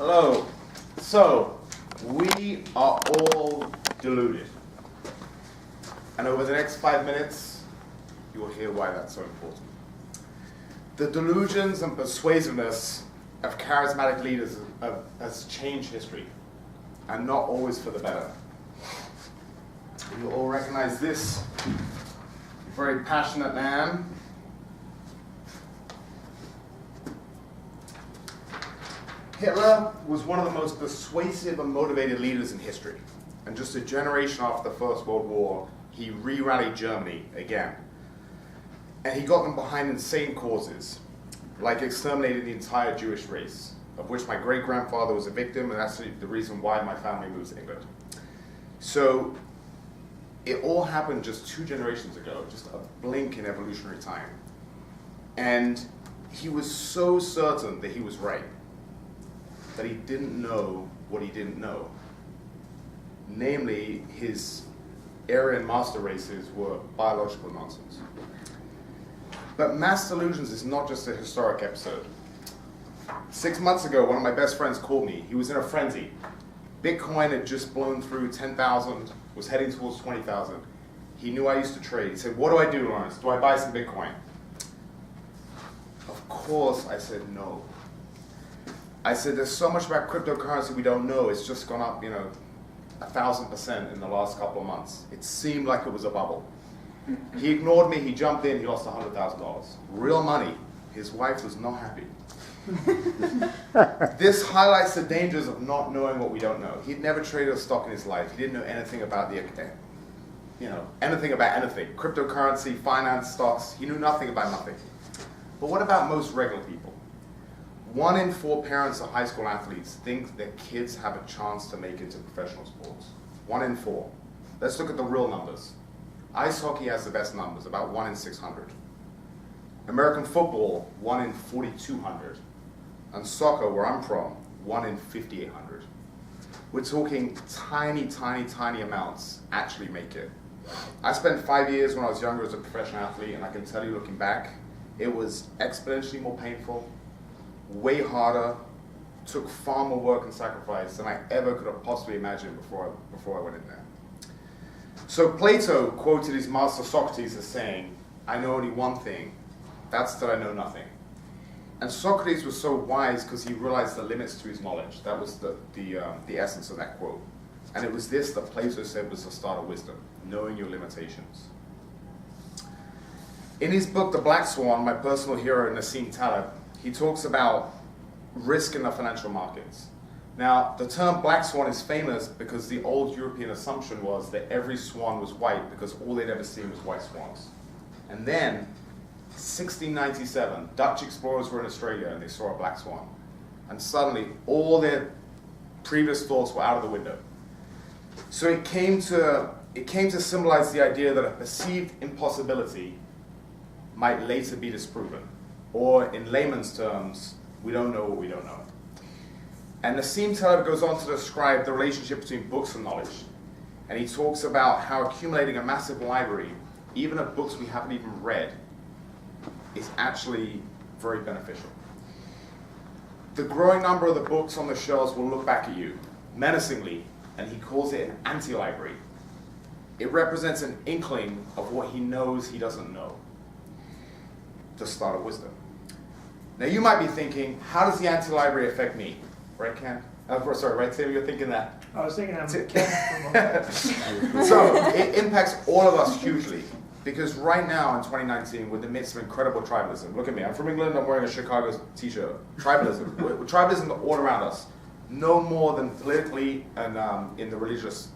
Hello. So, we are all deluded. And over the next 5 minutes, you will hear why that's so important. The delusions and persuasiveness of charismatic leaders has changed history, and not always for the better. You all recognize this very passionate man. Hitler was one of the most persuasive and motivated leaders in history. And just a generation after the First World War, he re-rallied Germany again. And he got them behind insane causes, like exterminating the entire Jewish race, of which my great-grandfather was a victim, and that's the reason why my family moves to England. So it all happened just 2 generations ago, just a blink in evolutionary time. And he was so certain that he was right, that he didn't know what he didn't know. Namely, his Aryan master races were biological nonsense. But mass delusions is not just a historic episode. 6 months ago, one of my best friends called me. He was in a frenzy. Bitcoin had just blown through 10,000, was heading towards 20,000. He knew I used to trade. He said, "What do I do, Lawrence? Do I buy some Bitcoin?" Of course, I said no. I said, there's so much about cryptocurrency we don't know. It's just gone up, 1,000% in the last couple of months. It seemed like it was a bubble. He ignored me, he jumped in, he lost $100,000. Real money. His wife was not happy. This highlights the dangers of not knowing what we don't know. He'd never traded a stock in his life. He didn't know anything about anything about anything. Cryptocurrency, finance, stocks. He knew nothing about nothing. But what about most regular people? 1 in 4 parents of high school athletes think their kids have a chance to make it to professional sports. 1 in 4. Let's look at the real numbers. Ice hockey has the best numbers, about 1 in 600. American football, 1 in 4,200. And soccer, where I'm from, 1 in 5,800. We're talking tiny, tiny, tiny amounts actually make it. I spent 5 years when I was younger as a professional athlete, and I can tell you looking back, it was exponentially more painful, way harder, took far more work and sacrifice than I ever could have possibly imagined before I went in there. So Plato quoted his master Socrates as saying, "I know only one thing, that's that I know nothing." And Socrates was so wise because he realized the limits to his knowledge. That was the essence of that quote. And it was this that Plato said was the start of wisdom, knowing your limitations. In his book, The Black Swan, my personal hero, Nassim Taleb, he talks about risk in the financial markets. Now, the term black swan is famous because the old European assumption was that every swan was white because all they'd ever seen was white swans. And then, 1697, Dutch explorers were in Australia and they saw a black swan. And suddenly, all their previous thoughts were out of the window. So it came to symbolize the idea that a perceived impossibility might later be disproven. Or in layman's terms, we don't know what we don't know. And Nassim Taleb goes on to describe the relationship between books and knowledge. And he talks about how accumulating a massive library, even of books we haven't even read, is actually very beneficial. The growing number of the books on the shelves will look back at you, menacingly, and he calls it an anti-library. It represents an inkling of what he knows he doesn't know. The start of wisdom. Now you might be thinking, how does the anti-library affect me? Right, Ken? Right, Tim, you're thinking that. I was thinking Ken. So it impacts all of us hugely. Because right now in 2019, we're in the midst of incredible tribalism. Look at me, I'm from England, I'm wearing a Chicago t-shirt. Tribalism. Tribalism all around us. No more than politically and in the religious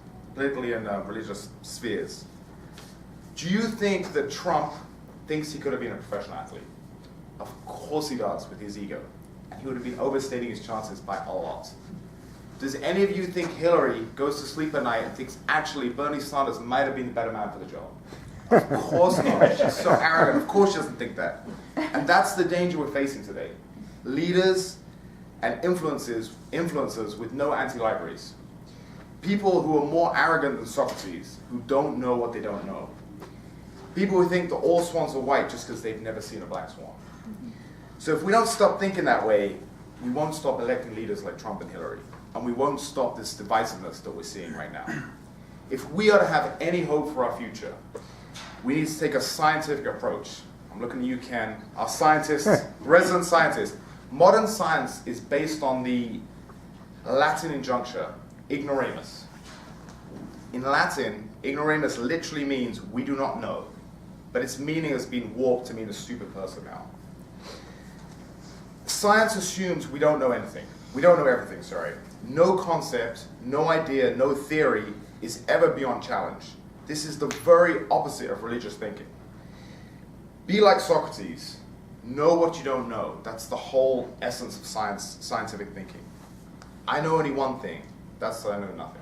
spheres. Do you think that Trump thinks he could have been a professional athlete? Of course he does, with his ego. And he would have been overstating his chances by a lot. Does any of you think Hillary goes to sleep at night and thinks actually Bernie Sanders might have been the better man for the job? Of course not. She's so arrogant. Of course she doesn't think that. And that's the danger we're facing today. Leaders and influencers with no anti-libraries. People who are more arrogant than Socrates, who don't know what they don't know. People who think that all swans are white just because they've never seen a black swan. So if we don't stop thinking that way, we won't stop electing leaders like Trump and Hillary. And we won't stop this divisiveness that we're seeing right now. If we are to have any hope for our future, we need to take a scientific approach. I'm looking at you, Ken, our scientists, resident scientists. Modern science is based on the Latin injuncture, ignoramus. In Latin, ignoramus literally means we do not know, but its meaning has been warped to mean a stupid person now. Science assumes we don't know anything. We don't know everything, sorry. No concept, no idea, no theory is ever beyond challenge. This is the very opposite of religious thinking. Be like Socrates. Know what you don't know. That's the whole essence of scientific thinking. I know only one thing. That's that I know nothing.